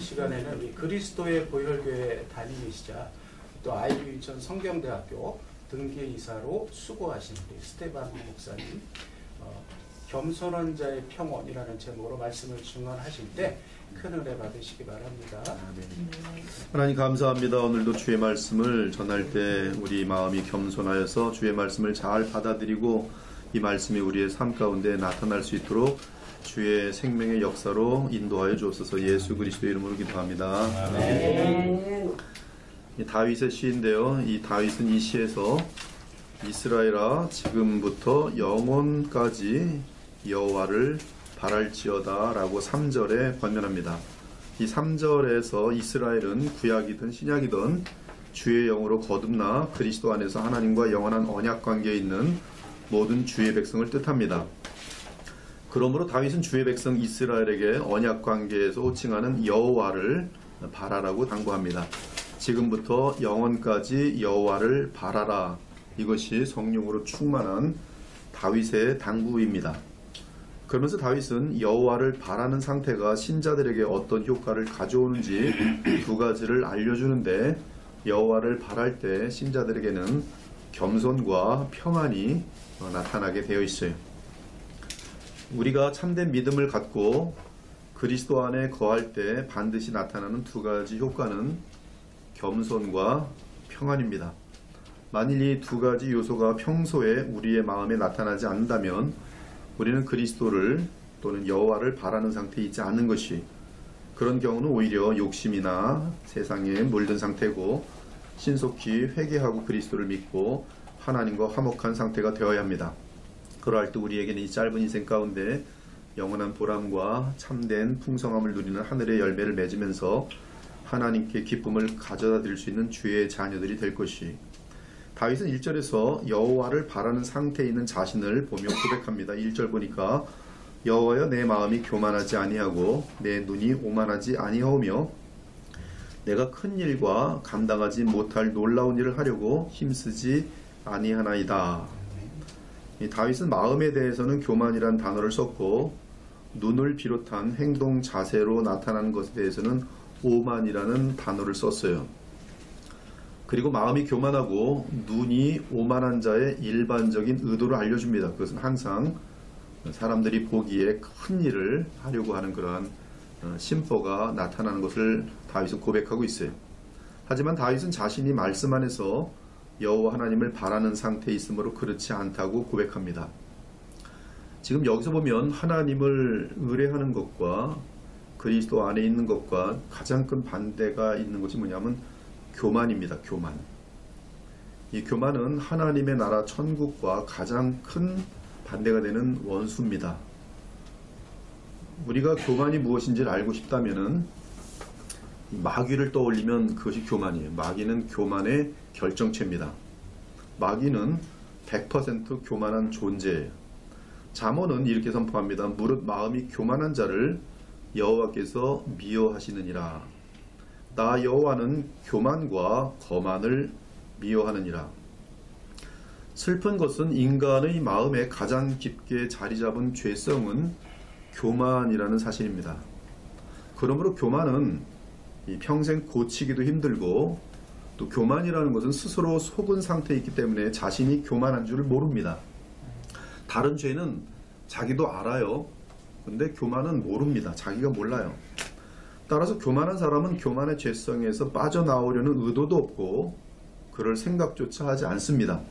시간에는 이 그리스도의 보혈교회 담임이시자 또 아이유 인천 성경대학교 등기이사로 수고하신 우리 스테반 목사님 겸손한 자의 평온이라는 제목으로 말씀을 증언하실 때 큰 은혜 받으시기 바랍니다. 하나님 감사합니다. 오늘도 주의 말씀을 전할 때 우리 마음이 겸손하여서 주의 말씀을 잘 받아들이고 이 말씀이 우리의 삶 가운데 나타날 수 있도록 주의 생명의 역사로 인도하여 주옵소서. 예수 그리스도의 이름으로 기도합니다. 아멘. 이 다윗의 시인데요. 이 다윗은 이 시에서 이스라엘아 지금부터 영원까지 여호와를 바랄지어다 라고 3절에 권면합니다. 이 3절에서 이스라엘은 구약이든 신약이든 주의 영으로 거듭나 그리스도 안에서 하나님과 영원한 언약 관계에 있는 모든 주의 백성을 뜻합니다. 그러므로 다윗은 주의 백성 이스라엘에게 언약 관계에서 호칭하는 여호와를 바라라고 당부합니다. 지금부터 영원까지 여호와를 바라라. 이것이 성령으로 충만한 다윗의 당부입니다. 그러면서 다윗은 여호와를 바라는 상태가 신자들에게 어떤 효과를 가져오는지 두 가지를 알려주는데 여호와를 바랄 때 신자들에게는 겸손과 평안이 나타나게 되어 있어요. 우리가 참된 믿음을 갖고 그리스도 안에 거할 때 반드시 나타나는 두 가지 효과는 겸손과 평안입니다. 만일 이 두 가지 요소가 평소에 우리의 마음에 나타나지 않는다면 우리는 그리스도를 또는 여호와를 바라는 상태에 있지 않는 것이, 그런 경우는 오히려 욕심이나 세상에 물든 상태고 신속히 회개하고 그리스도를 믿고 하나님과 화목한 상태가 되어야 합니다. 그러할 때 우리에게는 이 짧은 인생 가운데 영원한 보람과 참된 풍성함을 누리는 하늘의 열매를 맺으면서 하나님께 기쁨을 가져다 드릴 수 있는 주의 자녀들이 될 것이, 다윗은 1절에서 여호와를 바라는 상태에 있는 자신을 보며 고백합니다. 1절 보니까 여호와여 내 마음이 교만하지 아니하고 내 눈이 오만하지 아니하오며 내가 큰 일과 감당하지 못할 놀라운 일을 하려고 힘쓰지 아니하나이다. 이 다윗은 마음에 대해서는 교만이란 단어를 썼고 눈을 비롯한 행동 자세로 나타나는 것에 대해서는 오만이라는 단어를 썼어요. 그리고 마음이 교만하고 눈이 오만한 자의 일반적인 의도를 알려줍니다. 그것은 항상 사람들이 보기에 큰 일을 하려고 하는 그러한 심보가 나타나는 것을 다윗은 고백하고 있어요. 하지만 다윗은 자신이 말씀 안에서 여호와 하나님을 바라는 상태에 있으므로 그렇지 않다고 고백합니다. 지금 여기서 보면 하나님을 의뢰하는 것과 그리스도 안에 있는 것과 가장 큰 반대가 있는 것이 뭐냐면 교만입니다. 교만. 이 교만은 하나님의 나라 천국과 가장 큰 반대가 되는 원수입니다. 우리가 교만이 무엇인지를 알고 싶다면은 마귀를 떠올리면 그것이 교만이에요. 마귀는 교만의 결정체입니다. 마귀는 100% 교만한 존재예요. 잠언은 이렇게 선포합니다. 무릇 마음이 교만한 자를 여호와께서 미워하시느니라. 나 여호와는 교만과 거만을 미워하느니라. 슬픈 것은 인간의 마음에 가장 깊게 자리 잡은 죄성은 교만이라는 사실입니다. 그러므로 교만은 평생 고치기도 힘들고 또 교만이라는 것은 스스로 속은 상태에 있기 때문에 자신이 교만한 줄을 모릅니다. 다른 죄는 자기도 알아요. 근데 교만은 모릅니다. 자기가 몰라요. 따라서 교만한 사람은 교만의 죄성에서 빠져나오려는 의도도 없고 그럴 생각조차 하지 않습니다.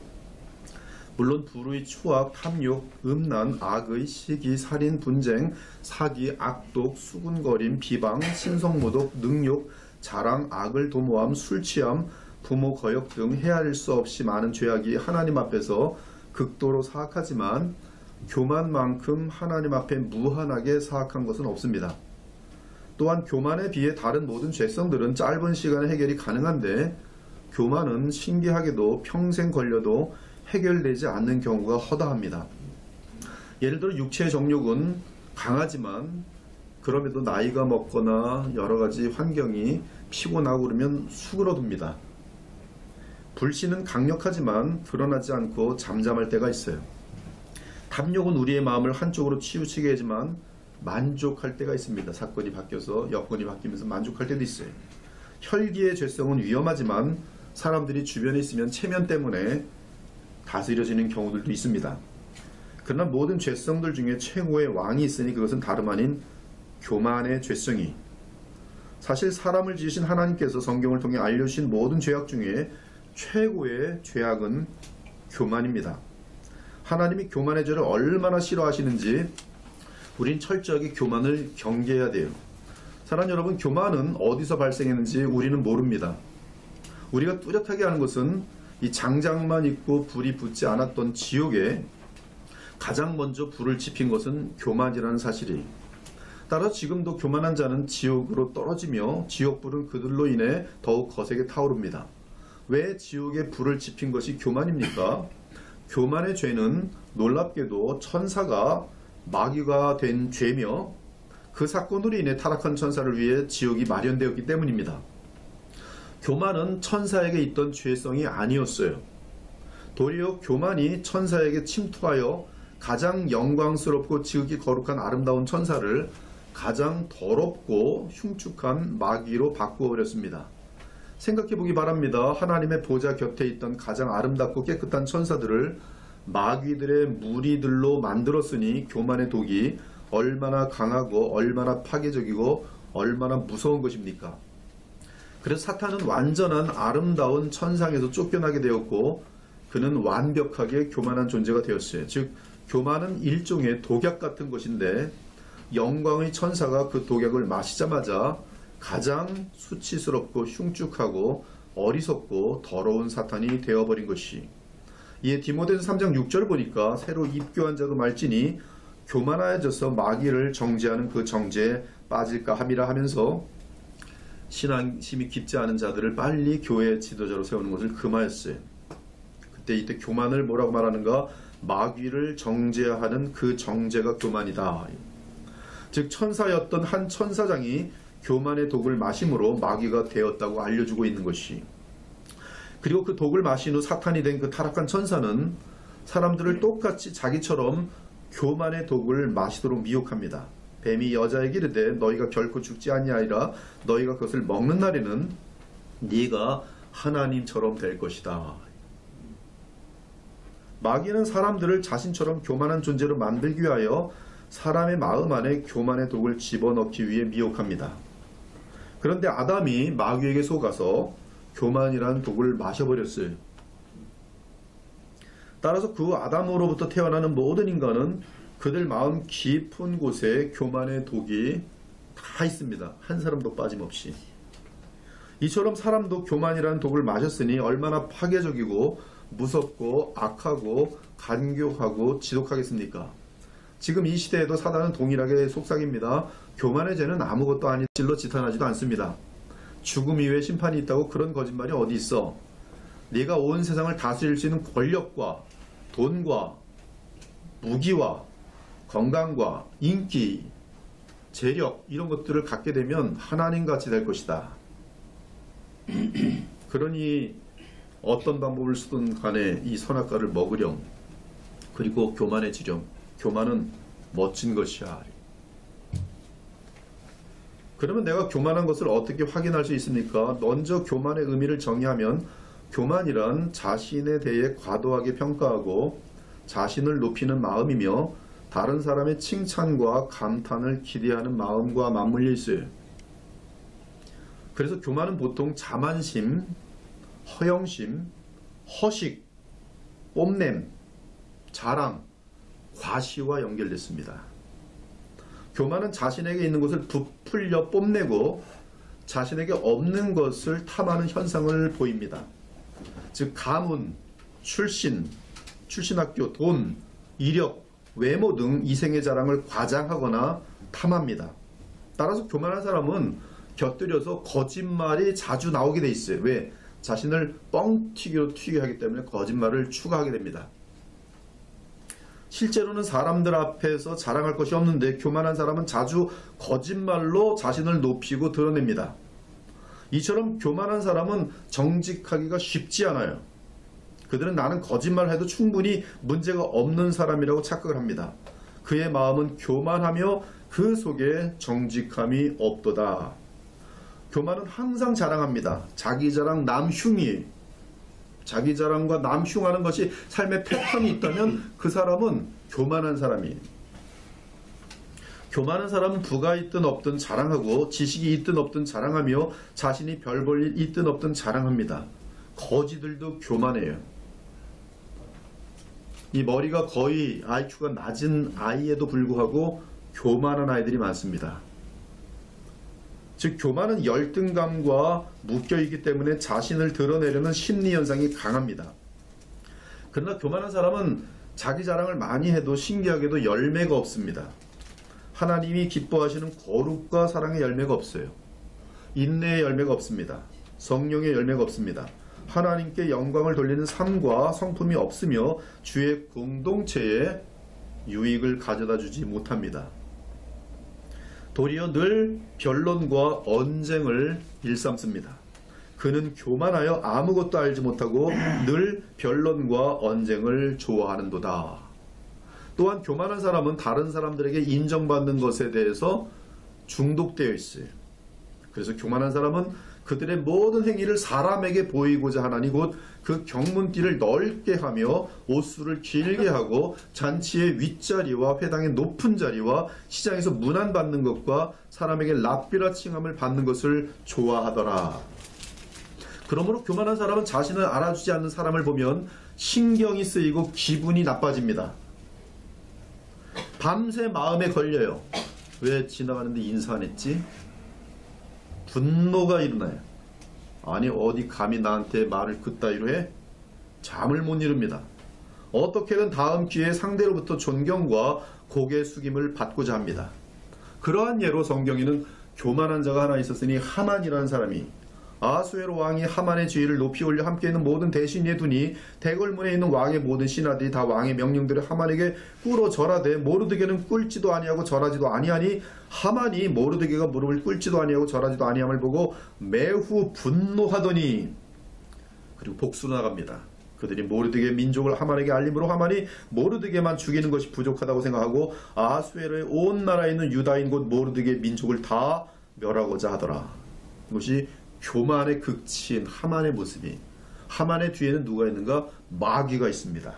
물론 불의, 추악, 탐욕, 음란, 악의, 시기, 살인, 분쟁, 사기, 악독, 수군거림, 비방, 신성모독, 능욕, 자랑, 악을 도모함, 술취함, 부모 거역 등 헤아릴 수 없이 많은 죄악이 하나님 앞에서 극도로 사악하지만 교만만큼 하나님 앞에 무한하게 사악한 것은 없습니다. 또한 교만에 비해 다른 모든 죄성들은 짧은 시간에 해결이 가능한데 교만은 신기하게도 평생 걸려도 해결되지 않는 경우가 허다합니다. 예를 들어 육체의 정욕은 강하지만 그럼에도 나이가 먹거나 여러가지 환경이 피곤하고 그러면 수그러듭니다. 불신은 강력하지만 드러나지 않고 잠잠할 때가 있어요. 탐욕은 우리의 마음을 한쪽으로 치우치게 하지만 만족할 때가 있습니다. 사건이 바뀌어서 여건이 바뀌면서 만족할 때도 있어요. 혈기의 죄성은 위험하지만 사람들이 주변에 있으면 체면 때문에 다스려지는 경우들도 있습니다. 그러나 모든 죄성들 중에 최고의 왕이 있으니 그것은 다름 아닌 교만의 죄성이, 사실 사람을 지으신 하나님께서 성경을 통해 알려주신 모든 죄악 중에 최고의 죄악은 교만입니다. 하나님이 교만의 죄를 얼마나 싫어하시는지 우린 철저하게 교만을 경계해야 돼요. 사랑하는 여러분, 교만은 어디서 발생했는지 우리는 모릅니다. 우리가 뚜렷하게 아는 것은 이 장작만 있고 불이 붙지 않았던 지옥에 가장 먼저 불을 지핀 것은 교만이라는 사실이, 따라서 지금도 교만한 자는 지옥으로 떨어지며 지옥불은 그들로 인해 더욱 거세게 타오릅니다. 왜 지옥에 불을 지핀 것이 교만입니까? 교만의 죄는 놀랍게도 천사가 마귀가 된 죄며 그 사건으로 인해 타락한 천사를 위해 지옥이 마련되었기 때문입니다. 교만은 천사에게 있던 죄성이 아니었어요. 도리어 교만이 천사에게 침투하여 가장 영광스럽고 지극히 거룩한 아름다운 천사를 가장 더럽고 흉측한 마귀로 바꾸어버렸습니다. 생각해보기 바랍니다. 하나님의 보좌 곁에 있던 가장 아름답고 깨끗한 천사들을 마귀들의 무리들로 만들었으니 교만의 독이 얼마나 강하고 얼마나 파괴적이고 얼마나 무서운 것입니까? 그래서 사탄은 완전한 아름다운 천상에서 쫓겨나게 되었고 그는 완벽하게 교만한 존재가 되었어요. 즉 교만은 일종의 독약 같은 것인데 영광의 천사가 그 독약을 마시자마자 가장 수치스럽고 흉측하고 어리석고 더러운 사탄이 되어버린 것이, 이에 디모데서 3장 6절 보니까 새로 입교한 자도 말지니 교만하여져서 마귀를 정죄하는 그 정죄에 빠질까 함이라 하면서 신앙심이 깊지 않은 자들을 빨리 교회의 지도자로 세우는 것을 금하였어요. 이때 교만을 뭐라고 말하는가? 마귀를 정죄하는 그 정죄가 교만이다. 즉 천사였던 한 천사장이 교만의 독을 마심으로 마귀가 되었다고 알려주고 있는 것이, 그리고 그 독을 마신 후 사탄이 된 그 타락한 천사는 사람들을 똑같이 자기처럼 교만의 독을 마시도록 미혹합니다. 뱀이 여자에게 이르되 너희가 결코 죽지 아니하리라, 너희가 그것을 먹는 날에는 네가 하나님처럼 될 것이다. 마귀는 사람들을 자신처럼 교만한 존재로 만들기 위하여 사람의 마음 안에 교만의 독을 집어넣기 위해 미혹합니다. 그런데 아담이 마귀에게 속아서 교만이라는 독을 마셔버렸어요. 따라서 그 아담으로부터 태어나는 모든 인간은 그들 마음 깊은 곳에 교만의 독이 다 있습니다. 한 사람도 빠짐없이. 이처럼 사람도 교만이라는 독을 마셨으니 얼마나 파괴적이고 무섭고 악하고 간교하고 지독하겠습니까? 지금 이 시대에도 사단은 동일하게 속삭입니다. 교만의 죄는 아무것도 아닌 질로 지탄하지도 않습니다. 죽음 이후에 심판이 있다고 그런 거짓말이 어디 있어? 네가 온 세상을 다스릴 수 있는 권력과 돈과 무기와 건강과 인기, 재력 이런 것들을 갖게 되면 하나님같이 될 것이다. 그러니 어떤 방법을 쓰든 간에 이 선악과를 먹으렴. 그리고 교만해지렴. 교만은 멋진 것이야. 그러면 내가 교만한 것을 어떻게 확인할 수 있습니까? 먼저 교만의 의미를 정의하면 교만이란 자신에 대해 과도하게 평가하고 자신을 높이는 마음이며 다른 사람의 칭찬과 감탄을 기대하는 마음과 맞물려 있어요. 그래서 교만은 보통 자만심, 허영심, 허식, 뽐냄, 자랑, 과시와 연결됐습니다. 교만은 자신에게 있는 것을 부풀려 뽐내고 자신에게 없는 것을 탐하는 현상을 보입니다. 즉 가문, 출신, 출신학교, 돈, 이력, 외모 등 이생의 자랑을 과장하거나 탐합니다. 따라서 교만한 사람은 곁들여서 거짓말이 자주 나오게 돼 있어요. 왜? 자신을 뻥튀기로 튀게 하기 때문에 거짓말을 추가하게 됩니다. 실제로는 사람들 앞에서 자랑할 것이 없는데 교만한 사람은 자주 거짓말로 자신을 높이고 드러냅니다. 이처럼 교만한 사람은 정직하기가 쉽지 않아요. 그들은 나는 거짓말을 해도 충분히 문제가 없는 사람이라고 착각을 합니다. 그의 마음은 교만하며 그 속에 정직함이 없도다. 교만은 항상 자랑합니다. 자기 자랑 남흉이, 자기 자랑과 남흉하는 것이 삶의 패턴이 있다면 그 사람은 교만한 사람이에요. 교만한 사람은 부가 있든 없든 자랑하고 지식이 있든 없든 자랑하며 자신이 별 볼 일 있든 없든 자랑합니다. 거지들도 교만해요. 이 머리가 거의 IQ가 낮은 아이에도 불구하고 교만한 아이들이 많습니다. 즉 교만은 열등감과 묶여있기 때문에 자신을 드러내려는 심리현상이 강합니다. 그러나 교만한 사람은 자기 자랑을 많이 해도 신기하게도 열매가 없습니다. 하나님이 기뻐하시는 거룩과 사랑의 열매가 없어요. 인내의 열매가 없습니다. 성령의 열매가 없습니다. 하나님께 영광을 돌리는 삶과 성품이 없으며 주의 공동체에 유익을 가져다 주지 못합니다. 도리어 늘 변론과 언쟁을 일삼습니다. 그는 교만하여 아무것도 알지 못하고 늘 변론과 언쟁을 좋아하는도다. 또한 교만한 사람은 다른 사람들에게 인정받는 것에 대해서 중독되어 있어요. 그래서 교만한 사람은 그들의 모든 행위를 사람에게 보이고자 하나니 곧 그 경문띠를 넓게 하며 옷수를 길게 하고 잔치의 윗자리와 회당의 높은 자리와 시장에서 문안받는 것과 사람에게 랍비라 칭함을 받는 것을 좋아하더라. 그러므로 교만한 사람은 자신을 알아주지 않는 사람을 보면 신경이 쓰이고 기분이 나빠집니다. 밤새 마음에 걸려요. 왜 지나가는데 인사 안 했지? 분노가 일어나요. 아니 어디 감히 나한테 말을 그따위로 해? 잠을 못 이룹니다. 어떻게든 다음 기회에 상대로부터 존경과 고개 숙임을 받고자 합니다. 그러한 예로 성경에는 교만한 자가 하나 있었으니 하만이라는 사람이 아수에로 왕이 하만의 지위를 높이 올려 함께 있는 모든 대신에 두니 대궐문에 있는 왕의 모든 신하들이 다 왕의 명령대로 하만에게 꿇어 절하되 모르드게는 꿇지도 아니하고 절하지도 아니하니 하만이 모르드게가 무릎을 꿇지도 아니하고 절하지도 아니함을 보고 매우 분노하더니 그리고 복수로 나갑니다. 그들이 모르드게 민족을 하만에게 알림으로 하만이 모르드게만 죽이는 것이 부족하다고 생각하고 아수에로의 온 나라에 있는 유다인 곧 모르드게 민족을 다 멸하고자 하더라. 이것이 교만의 극치인 하만의 모습이, 하만의 뒤에는 누가 있는가? 마귀가 있습니다.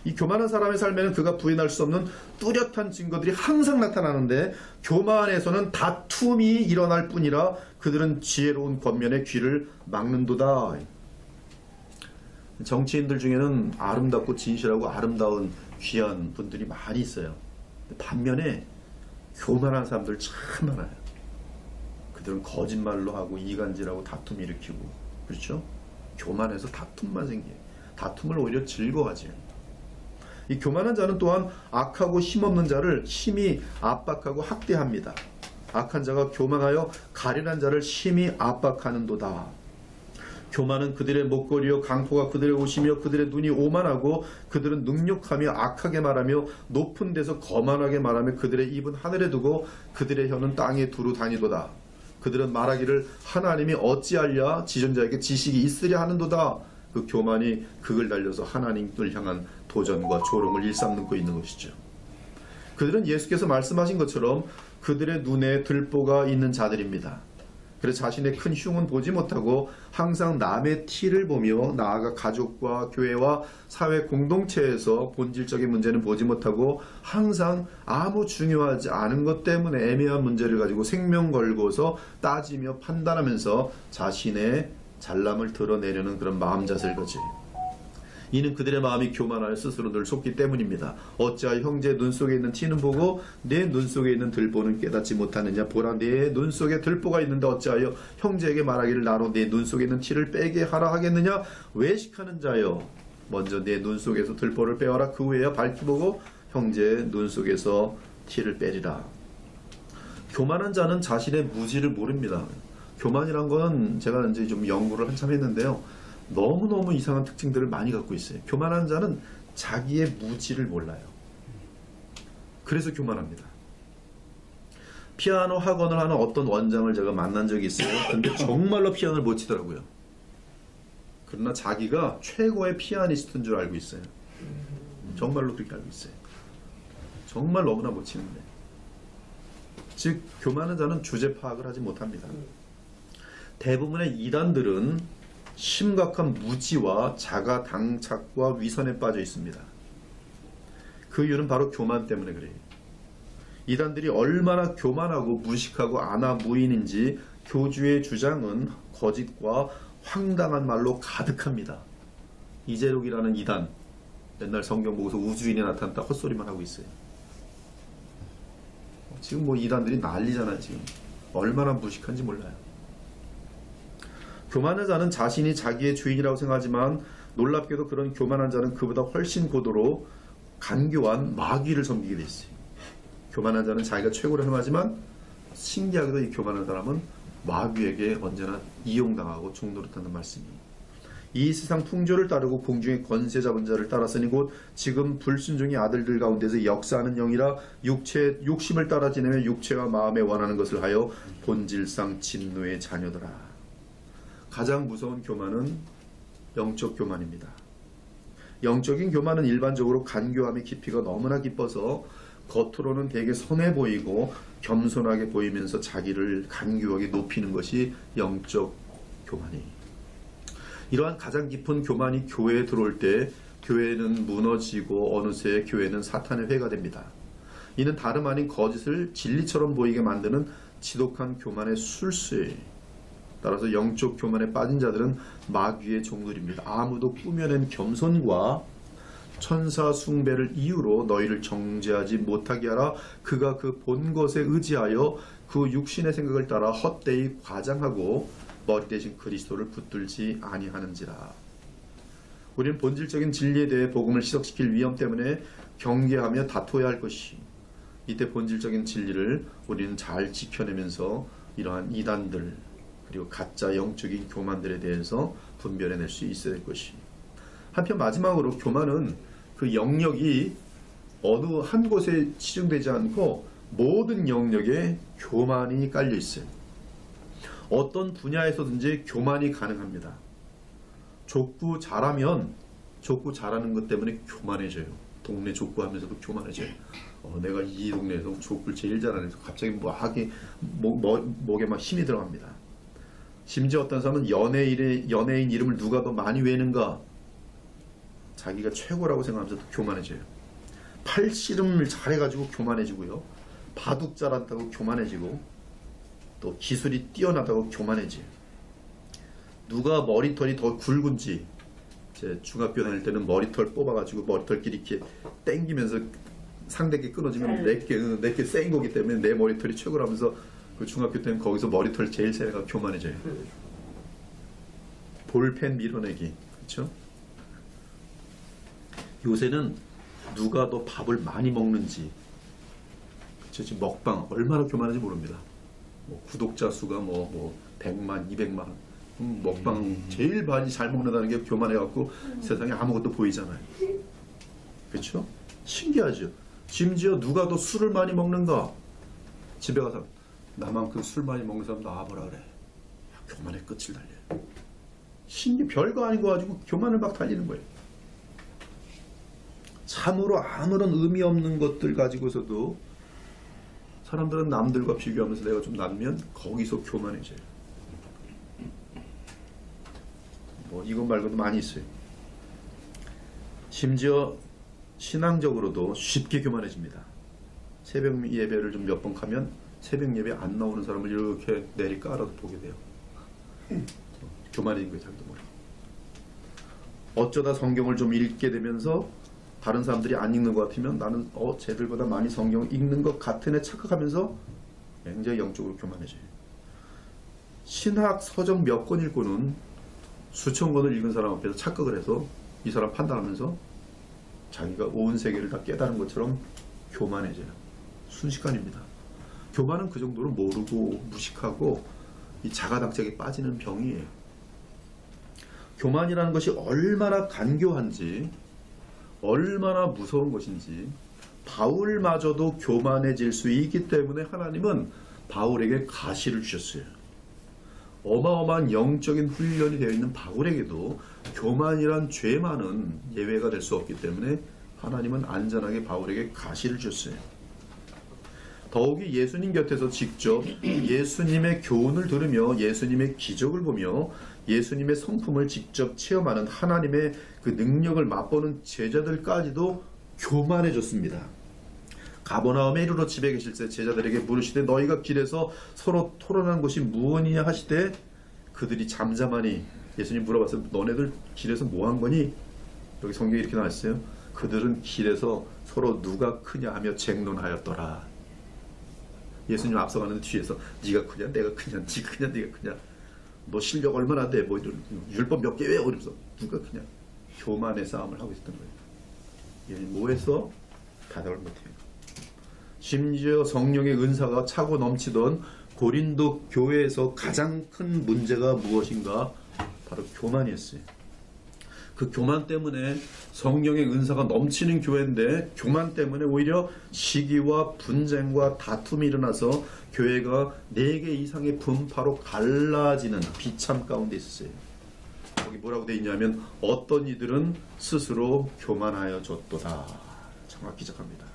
이 교만한 사람의 삶에는 그가 부인할 수 없는 뚜렷한 증거들이 항상 나타나는데 교만에서는 다툼이 일어날 뿐이라 그들은 지혜로운 권면의 귀를 막는도다. 정치인들 중에는 아름답고 진실하고 아름다운 귀한 분들이 많이 있어요. 반면에 교만한 사람들 참 많아요. 그들은 거짓말로 하고 이간질하고 다툼 일으키고, 그렇죠? 교만해서 다툼만 생겨요. 다툼을 오히려 즐거워하지. 이 교만한 자는 또한 악하고 힘없는 자를 심히 압박하고 학대합니다. 악한 자가 교만하여 가련한 자를 심히 압박하는도다. 교만은 그들의 목걸이요 강포가 그들의 옷이며 그들의 눈이 오만하고 그들은 능욕하며 악하게 말하며 높은 데서 거만하게 말하며 그들의 입은 하늘에 두고 그들의 혀는 땅에 두루 다니도다. 그들은 말하기를 하나님이 어찌하랴 지존자에게 지식이 있으랴 하는도다. 그 교만이 극을 달려서 하나님을 향한 도전과 조롱을 일삼고 있는 것이죠. 그들은 예수께서 말씀하신 것처럼 그들의 눈에 들보가 있는 자들입니다. 그래서 자신의 큰 흉은 보지 못하고 항상 남의 티를 보며 나아가 가족과 교회와 사회 공동체에서 본질적인 문제는 보지 못하고 항상 아무 중요하지 않은 것 때문에 애매한 문제를 가지고 생명 걸고서 따지며 판단하면서 자신의 잘남을 드러내려는 그런 마음 자세를 가지. 이는 그들의 마음이 교만하여 스스로 늘 속기 때문입니다. 어찌하여 형제의 눈 속에 있는 티는 보고 내 눈 속에 있는 들보는 깨닫지 못하느냐. 보라 내 눈 속에 들보가 있는데 어찌하여 형제에게 말하기를 나로 내 눈 속에 있는 티를 빼게 하라 하겠느냐. 외식하는 자여 먼저 내 눈 속에서 들보를 빼어라. 그 후에야 밝히 보고 형제의 눈 속에서 티를 빼리라. 교만한 자는 자신의 무지를 모릅니다. 교만이란 건 제가 이제 좀 연구를 한참 했는데요. 너무너무 이상한 특징들을 많이 갖고 있어요. 교만한 자는 자기의 무지를 몰라요. 그래서 교만합니다. 피아노 학원을 하는 어떤 원장을 제가 만난 적이 있어요. 근데 정말로 피아노를 못 치더라고요. 그러나 자기가 최고의 피아니스트인 줄 알고 있어요. 정말로 그렇게 알고 있어요. 정말 너무나 못 치는데. 즉 교만한 자는 주제 파악을 하지 못합니다. 대부분의 이단들은 심각한 무지와 자가 당착과 위선에 빠져 있습니다. 그 이유는 바로 교만 때문에 그래요. 이단들이 얼마나 교만하고 무식하고 아나무인인지 교주의 주장은 거짓과 황당한 말로 가득합니다. 이재록이라는 이단, 맨날 성경 보고서 우주인이 나타났다 헛소리만 하고 있어요. 지금 뭐 이단들이 난리잖아요. 지금 얼마나 무식한지 몰라요. 교만한 자는 자신이 자기의 주인이라고 생각하지만 놀랍게도 그런 교만한 자는 그보다 훨씬 고도로 간교한 마귀를 섬기게 돼 있어요. 교만한 자는 자기가 최고로 행하지만 신기하게도 이 교만한 사람은 마귀에게 언제나 이용당하고 종노릇한다는 말씀이에요. 이 세상 풍조를 따르고 공중의 권세 잡은 자를 따랐으니 곧 지금 불순종의 아들들 가운데서 역사하는 영이라 욕심을 따라 지내며 육체와 마음에 원하는 것을 하여 본질상 진노의 자녀더라. 가장 무서운 교만은 영적 교만입니다. 영적인 교만은 일반적으로 간교함의 깊이가 너무나 깊어서 겉으로는 되게 선해 보이고 겸손하게 보이면서 자기를 간교하게 높이는 것이 영적 교만이에요. 이러한 가장 깊은 교만이 교회에 들어올 때 교회는 무너지고 어느새 교회는 사탄의 회가 됩니다. 이는 다름 아닌 거짓을 진리처럼 보이게 만드는 지독한 교만의 술수예요. 따라서 영적 교만에 빠진 자들은 마귀의 종들입니다. 아무도 꾸며낸 겸손과 천사 숭배를 이유로 너희를 정죄하지 못하게 하라. 그가 그 본 것에 의지하여 그 육신의 생각을 따라 헛되이 과장하고 머리 대신 그리스도를 붙들지 아니하는지라. 우리는 본질적인 진리에 대해 복음을 희석시킬 위험 때문에 경계하며 다투어야 할 것이, 이때 본질적인 진리를 우리는 잘 지켜내면서 이러한 이단들 그리고 가짜 영적인 교만들에 대해서 분별해낼 수 있어야 될 것이. 한편 마지막으로 교만은 그 영역이 어느 한 곳에 치중되지 않고 모든 영역에 교만이 깔려 있어요. 어떤 분야에서든지 교만이 가능합니다. 족구 잘하면 족구 잘하는 것 때문에 교만해져요. 동네 족구하면서도 교만해져요. 내가 이 동네에서 족구를 제일 잘하면서 갑자기 목에 막 힘이 들어갑니다. 심지어 어떤 사람은 연예인 이름을 누가 더 많이 외는가, 자기가 최고라고 생각하면서도 교만해져요. 팔씨름을 잘해가지고 교만해지고요. 바둑 잘한다고 교만해지고, 또 기술이 뛰어나다고 교만해져요. 누가 머리털이 더 굵은지, 제 중학교 다닐 때는 머리털 뽑아가지고 머리털끼리 이렇게 땡기면서 상대께 끊어지면 내게 센 거기 때문에 내 머리털이 최고라면서 그 중학교 때는 거기서 머리털 제일 센 애가 교만해져요. 볼펜 밀어내기, 그렇죠? 요새는 누가 더 밥을 많이 먹는지, 그렇죠? 지금 먹방 얼마나 교만한지 모릅니다. 구독자 수가 100만, 200만, 먹방 제일 많이 잘 먹는다는 게 교만해갖고 세상에 아무것도 보이잖아요. 그렇죠? 신기하죠? 심지어 누가 더 술을 많이 먹는가? 집에 가서 나만큼 술 많이 먹는 사람 나와보라 그래. 교만의 끝을 달려요. 별거 아닌 거 가지고 교만을 막 달리는 거예요. 참으로 아무런 의미 없는 것들 가지고서도 사람들은 남들과 비교하면서 내가 좀 낫면 거기서 교만해져요. 이것 말고도 많이 있어요. 심지어 신앙적으로도 쉽게 교만해집니다. 새벽 예배를 좀 몇 번 가면 새벽 예배 안 나오는 사람을 이렇게 내리 깔아서 보게 돼요. 교만해진 거예요, 자기도 모르고. 어쩌다 성경을 좀 읽게 되면서 다른 사람들이 안 읽는 것 같으면 나는 쟤들보다 많이 성경을 읽는 것 같은 애 착각하면서 굉장히 영적으로 교만해져요. 신학 서적 몇 권 읽고는 수천 권을 읽은 사람 앞에서 착각을 해서 이 사람 판단하면서 자기가 온 세계를 다 깨달은 것처럼 교만해져요. 순식간입니다. 교만은 그 정도로 모르고 무식하고 이 자가당착에 빠지는 병이에요. 교만이라는 것이 얼마나 간교한지, 얼마나 무서운 것인지 바울마저도 교만해질 수 있기 때문에 하나님은 바울에게 가시를 주셨어요. 어마어마한 영적인 훈련이 되어 있는 바울에게도 교만이란 죄만은 예외가 될 수 없기 때문에 하나님은 안전하게 바울에게 가시를 주셨어요. 더욱이 예수님 곁에서 직접 예수님의 교훈을 들으며 예수님의 기적을 보며 예수님의 성품을 직접 체험하는 하나님의 그 능력을 맛보는 제자들까지도 교만해졌습니다. 가버나움에 이르러 집에 계실 때 제자들에게 물으시되 너희가 길에서 서로 토론한 것이 무엇이냐 하시되 그들이 잠잠하니 예수님 물어봤어요. 너네들 길에서 뭐 한 거니? 여기 성경에 이렇게 나왔어요. 그들은 길에서 서로 누가 크냐 하며 쟁론하였더라. 예수님 앞서가는데 뒤에서 네가 크냐 내가 크냐 네가 크냐 네가 크냐 너 실력 얼마나 돼? 뭐 율법 몇 개 외워? 이러면서 누가 크냐? 교만의 싸움을 하고 있었던 거예요. 얘는 뭐해서? 대답을 못해요. 심지어 성령의 은사가 차고 넘치던 고린도 교회에서 가장 큰 문제가 무엇인가? 바로 교만이었어요. 그 교만 때문에 성령의 은사가 넘치는 교회인데 교만 때문에 오히려 시기와 분쟁과 다툼이 일어나서 교회가 4개 이상의 분파로 갈라지는 비참 가운데 있었어요. 거기 뭐라고 되어 있냐면 어떤 이들은 스스로 교만하여 졌도다. 정확히 기적합니다.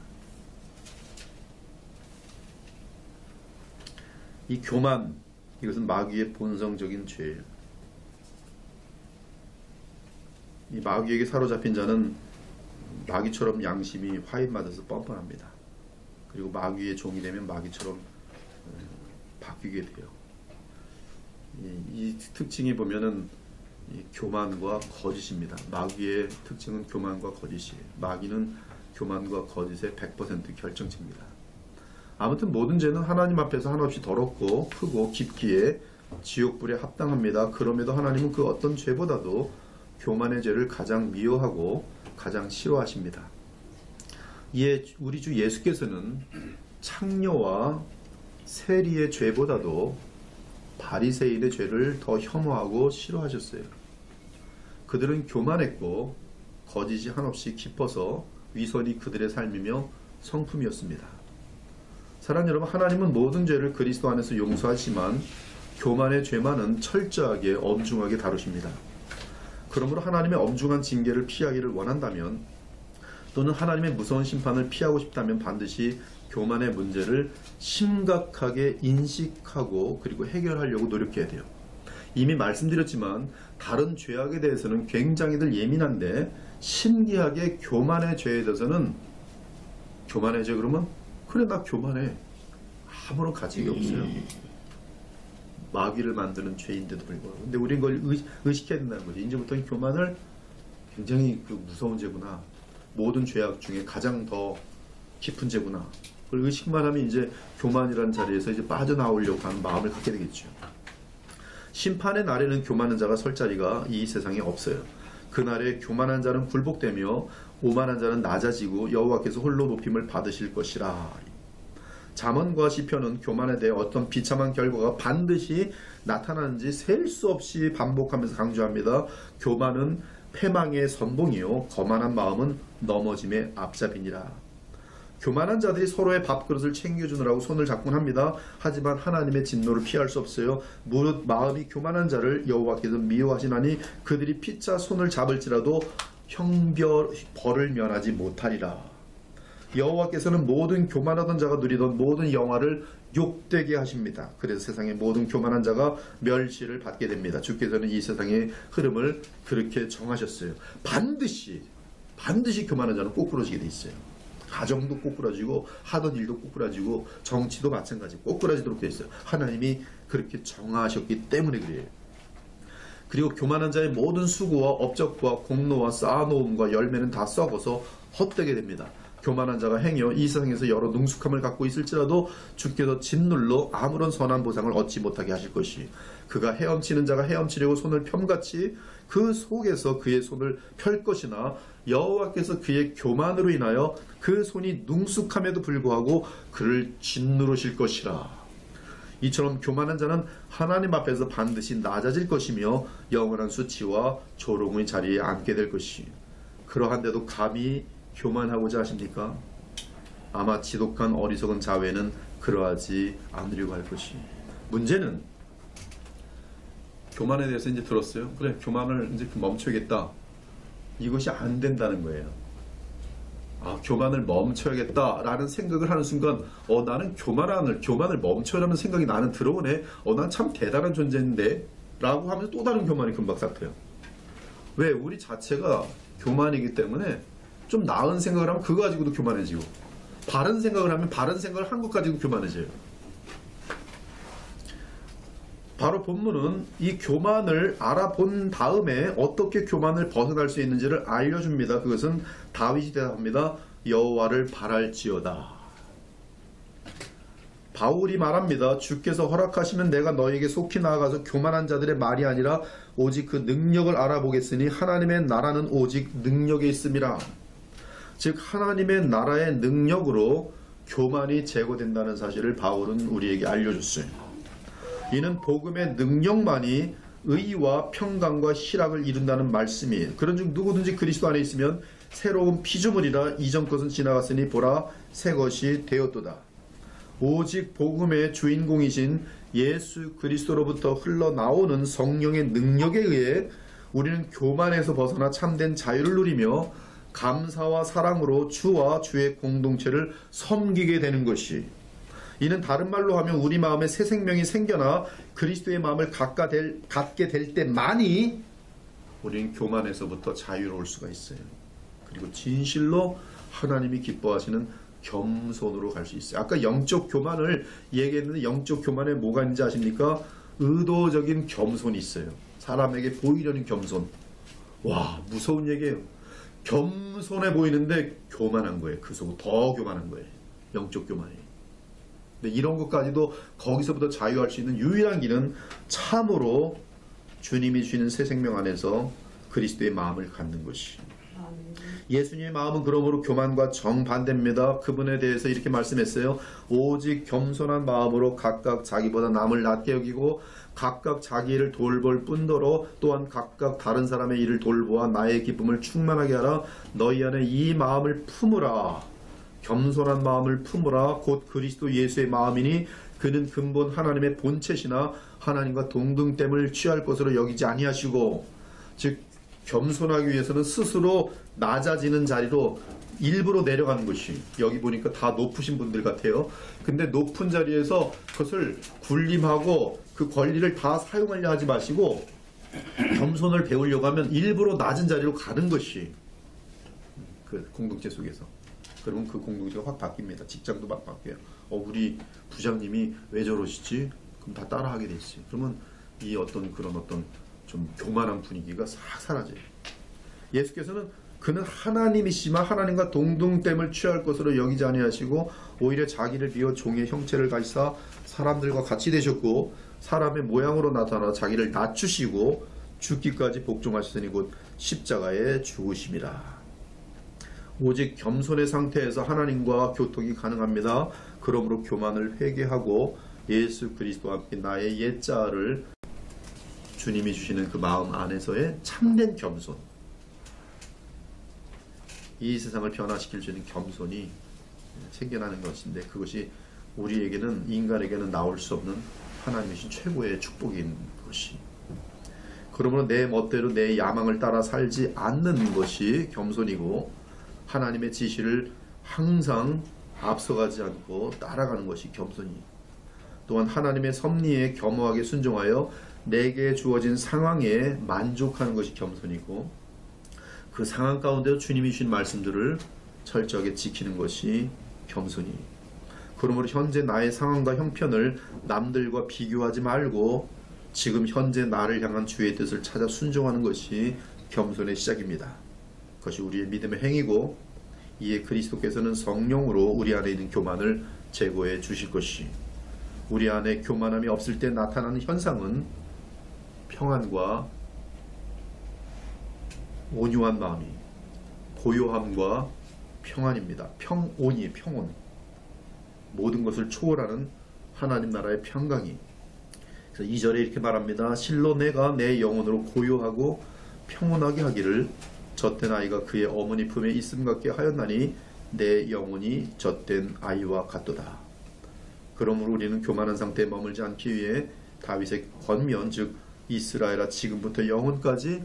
이 교만, 이것은 마귀의 본성적인 죄예요. 이 마귀에게 사로잡힌 자는 마귀처럼 양심이 화인맞아서 뻔뻔합니다. 그리고 마귀의 종이 되면 마귀처럼 바뀌게 돼요. 이 특징이 보면은 이 교만과 거짓입니다. 마귀의 특징은 교만과 거짓이에요. 마귀는 교만과 거짓의 100% 결정체입니다. 아무튼 모든 죄는 하나님 앞에서 한없이 더럽고 크고 깊기에 지옥불에 합당합니다. 그럼에도 하나님은 그 어떤 죄보다도 교만의 죄를 가장 미워하고 가장 싫어하십니다. 이에 우리 주 예수께서는 창녀와 세리의 죄보다도 바리새인의 죄를 더 혐오하고 싫어하셨어요. 그들은 교만했고 거짓이 한없이 깊어서 위선이 그들의 삶이며 성품이었습니다. 사랑하는 여러분, 하나님은 모든 죄를 그리스도 안에서 용서하지만 교만의 죄만은 철저하게 엄중하게 다루십니다. 그러므로 하나님의 엄중한 징계를 피하기를 원한다면 또는 하나님의 무서운 심판을 피하고 싶다면 반드시 교만의 문제를 심각하게 인식하고 그리고 해결하려고 노력해야 돼요. 이미 말씀드렸지만 다른 죄악에 대해서는 굉장히들 예민한데 신기하게 교만의 죄에 대해서는 교만의 죄 그러면 그래 나 교만해 아무런 가치가 없어요. 마귀를 만드는 죄인데도 불구하고. 근데 우리는 그걸 의식해야 된다는 거죠. 이제부터는 교만을 굉장히 그 무서운 죄구나. 모든 죄악 중에 가장 더 깊은 죄구나. 그걸 의식만 하면 이제 교만이라는 자리에서 이제 빠져나오려고 하는 마음을 갖게 되겠죠. 심판의 날에는 교만한 자가 설 자리가 이 세상에 없어요. 그날에 교만한 자는 굴복되며 오만한 자는 낮아지고 여호와께서 홀로 높임을 받으실 것이라. 잠언과 시편은 교만에 대해 어떤 비참한 결과가 반드시 나타나는지 셀 수 없이 반복하면서 강조합니다. 교만은 패망의 선봉이요 거만한 마음은 넘어짐의 앞잡이니라. 교만한 자들이 서로의 밥그릇을 챙겨주느라고 손을 잡곤 합니다. 하지만 하나님의 진노를 피할 수 없어요. 무릇 마음이 교만한 자를 여호와께서 미워하시나니 그들이 피차 손을 잡을지라도 벌을 면하지 못하리라. 여호와께서는 모든 교만하던 자가 누리던 모든 영화를 욕되게 하십니다. 그래서 세상의 모든 교만한 자가 멸시를 받게 됩니다. 주께서는 이 세상의 흐름을 그렇게 정하셨어요. 반드시 교만한 자는 꼬꾸라지게 돼 있어요. 가정도 꼬꾸라지고 하던 일도 꼬꾸라지고 정치도 마찬가지 꼬꾸라지도록 돼 있어요. 하나님이 그렇게 정하셨기 때문에 그래요. 그리고 교만한 자의 모든 수고와 업적과 공로와 쌓아놓음과 열매는 다 썩어서 헛되게 됩니다. 교만한 자가 행여 이 세상에서 여러 능숙함을 갖고 있을지라도 주께서 진눌로 아무런 선한 보상을 얻지 못하게 하실 것이, 그가 헤엄치는 자가 헤엄치려고 손을 펴같이 그 속에서 그의 손을 펼 것이나 여호와께서 그의 교만으로 인하여 그 손이 능숙함에도 불구하고 그를 짓누르실 것이라. 이처럼 교만한 자는 하나님 앞에서 반드시 낮아질 것이며 영원한 수치와 조롱의 자리에 앉게 될 것이. 그러한데도 감히 교만하고자 하십니까? 아마 지독한 어리석은 자외는 그러하지 않으려고 할 것이. 문제는 교만에 대해서 이제 들었어요. 그래, 교만을 이제 멈춰야겠다. 이것이 안 된다는 거예요. 교만을 멈춰야겠다라는 생각을 하는 순간 나는 교만을 멈춰라는 생각이 나는 들어오네. 난 참 대단한 존재인데 라고 하면서 또 다른 교만이 금방 삭혀요. 왜? 우리 자체가 교만이기 때문에 좀 나은 생각을 하면 그거 가지고도 교만해지고, 바른 생각을 하면 바른 생각을 한 것 가지고 교만해져요. 바로 본문은 이 교만을 알아본 다음에 어떻게 교만을 벗어날 수 있는지를 알려줍니다. 그것은 다윗이 대답합니다. 여호와를 바랄지어다. 바울이 말합니다. 주께서 허락하시면 내가 너에게 속히 나아가서 교만한 자들의 말이 아니라 오직 그 능력을 알아보겠으니 하나님의 나라는 오직 능력에 있음이라. 즉 하나님의 나라의 능력으로 교만이 제거된다는 사실을 바울은 우리에게 알려줬어요. 이는 복음의 능력만이 의와 평강과 희락을 이룬다는 말씀이에요. 그런즉 누구든지 그리스도 안에 있으면 새로운 피조물이라 이전 것은 지나갔으니 보라 새 것이 되었도다. 오직 복음의 주인공이신 예수 그리스도로부터 흘러나오는 성령의 능력에 의해 우리는 교만에서 벗어나 참된 자유를 누리며 감사와 사랑으로 주와 주의 공동체를 섬기게 되는 것이, 이는 다른 말로 하면 우리 마음에 새 생명이 생겨나 그리스도의 마음을 갖게 될 때만이 우리는 교만에서부터 자유로울 수가 있어요. 그리고 진실로 하나님이 기뻐하시는 겸손으로 갈 수 있어요. 아까 영적 교만을 얘기했는데 영적 교만에 뭐가 있는지 아십니까? 의도적인 겸손이 있어요. 사람에게 보이려는 겸손. 와, 무서운 얘기예요. 겸손해 보이는데 교만한 거예요. 그 속으로 더 교만한 거예요. 영적 교만이. 근데 이런 것까지도 거기서부터 자유할 수 있는 유일한 길은 참으로 주님이 주시는 새 생명 안에서 그리스도의 마음을 갖는 것이. 예수님의 마음은 그러므로 교만과 정반대입니다. 그분에 대해서 이렇게 말씀했어요. 오직 겸손한 마음으로 각각 자기보다 남을 낮게 여기고 각각 자기 일을 돌볼 뿐더러 또한 각각 다른 사람의 일을 돌보아 나의 기쁨을 충만하게 하라. 너희 안에 이 마음을 품으라. 겸손한 마음을 품으라. 곧 그리스도 예수의 마음이니 그는 근본 하나님의 본체시나 하나님과 동등됨을 취할 것으로 여기지 아니하시고, 즉 겸손하기 위해서는 스스로 낮아지는 자리로 일부러 내려가는 것이, 여기 보니까 다 높으신 분들 같아요. 근데 높은 자리에서 그것을 군림하고 그 권리를 다 사용하려 하지 마시고 겸손을 배우려고 하면 일부러 낮은 자리로 가는 것이 그 공동체 속에서. 그러면 그 공동체가 확 바뀝니다. 직장도 막 바뀌어요. 우리 부장님이 왜 저러시지? 그럼 다 따라하게 돼 있어요. 그러면 이 그런 좀 교만한 분위기가 싹 사라져요. 예수께서는 그는 하나님이시지만 하나님과 동등됨을 취할 것으로 여기지 아니하시고 오히려 자기를 비워 종의 형체를 가지사 사람들과 같이 되셨고 사람의 모양으로 나타나 자기를 낮추시고 죽기까지 복종하시더니 곧 십자가에 죽으심이라. 오직 겸손의 상태에서 하나님과 교통이 가능합니다. 그러므로 교만을 회개하고 예수 그리스도와 함께 나의 옛자를 주님이 주시는 그 마음 안에서의 참된 겸손, 이 세상을 변화시킬 수 있는 겸손이 생겨나는 것인데, 그것이 우리에게는, 인간에게는 나올 수 없는 하나님이신 최고의 축복인 것이, 그러므로 내 멋대로 내 야망을 따라 살지 않는 것이 겸손이고, 하나님의 지시를 항상 앞서가지 않고 따라가는 것이 겸손이, 또한 하나님의 섭리에 겸허하게 순종하여 내게 주어진 상황에 만족하는 것이 겸손이고, 그 상황 가운데서 주님이 주신 말씀들을 철저하게 지키는 것이 겸손이. 그러므로 현재 나의 상황과 형편을 남들과 비교하지 말고 지금 현재 나를 향한 주의 뜻을 찾아 순종하는 것이 겸손의 시작입니다. 그것이 우리의 믿음의 행위고, 이에 그리스도께서는 성령으로 우리 안에 있는 교만을 제거해 주실 것이, 우리 안에 교만함이 없을 때 나타나는 현상은 평안과 온유한 마음이, 고요함과 평안입니다. 평온이, 평온. 모든 것을 초월하는 하나님 나라의 평강이. 그래서 2절에 이렇게 말합니다. 실로 내가 내 영혼으로 고요하고 평온하게 하기를 젖된 아이가 그의 어머니 품에 있음 같게 하였나니 내 영혼이 젖된 아이와 같도다. 그러므로 우리는 교만한 상태에 머물지 않기 위해 다윗의 권면, 즉 이스라엘아 지금부터 영원까지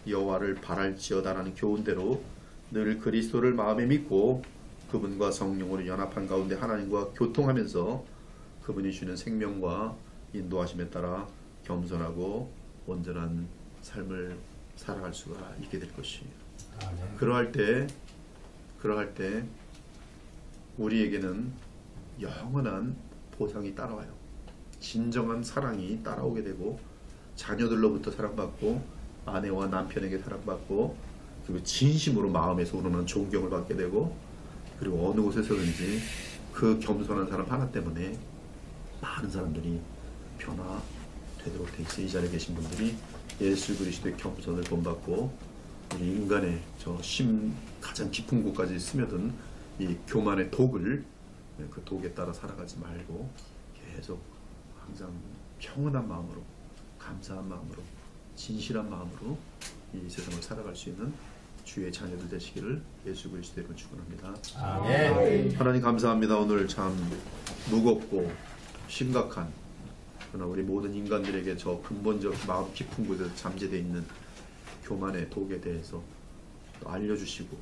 여호와를 바랄지어다라는 교훈대로 늘 그리스도를 마음에 믿고 그분과 성령으로 연합한 가운데 하나님과 교통하면서 그분이 주는 생명과 인도하심에 따라 겸손하고 온전한 삶을 살아갈 수가 있게 될 것이에요. 아멘. 그러할 때 우리에게는 영원한 보상이 따라와요. 진정한 사랑이 따라오게 되고 자녀들로부터 사랑받고 아내와 남편에게 사랑받고 그리고 진심으로 마음에서 우러나는 존경을 받게 되고 그리고 어느 곳에서든지 그 겸손한 사람 하나 때문에 많은 사람들이 변화되도록 돼 있어요. 이 자리에 계신 분들이 예수 그리스도의 겸손을 본받고 우리 인간의 저 가장 깊은 곳까지 스며든 이 교만의 독을 그 독에 따라 살아가지 말고 계속 항상 평온한 마음으로 감사한 마음으로 진실한 마음으로 이 세상을 살아갈 수 있는 주의 자녀들 되시기를 예수 그리스도의 이름으로 축원합니다. 아멘. 하나님 감사합니다. 오늘 참 무겁고 심각한 그러나 우리 모든 인간들에게 저 근본적 마음 깊은 곳에서 잠재되어 있는 교만의 독에 대해서 또 알려주시고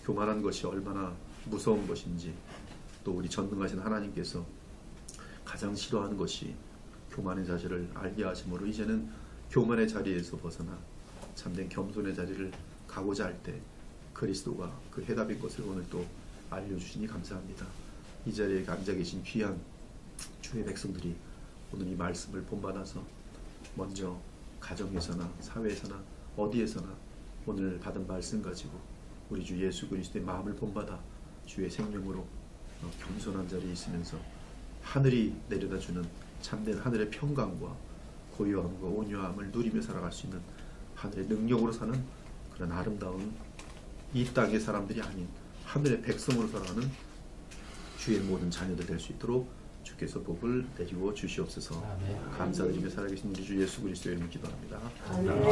교만한 것이 얼마나 무서운 것인지 또 우리 전능하신 하나님께서 가장 싫어하는 것이 교만의 사실을 알게 하심으로 이제는 교만의 자리에서 벗어나 참된 겸손의 자리를 가고자 할 때 그리스도가 그 해답인 것을 오늘 또 알려주시니 감사합니다. 이 자리에 앉아 계신 귀한 주의 백성들이 오늘 이 말씀을 본받아서 먼저 가정에서나 사회에서나 어디에서나 오늘 받은 말씀 가지고 우리 주 예수 그리스도의 마음을 본받아 주의 생명으로 겸손한 자리에 있으면서 하늘이 내려다주는 참된 하늘의 평강과 고요함과 온유함을 누리며 살아갈 수 있는 하늘의 능력으로 사는 그런 아름다운 이 땅의 사람들이 아닌 하늘의 백성으로 살아가는 주의 모든 자녀들 될 수 있도록 주께서 복을 내리고 주시옵소서. 아멘. 감사드리며 살아계신 우리 주 예수 그리스도의 이름으로 기도합니다. 아멘.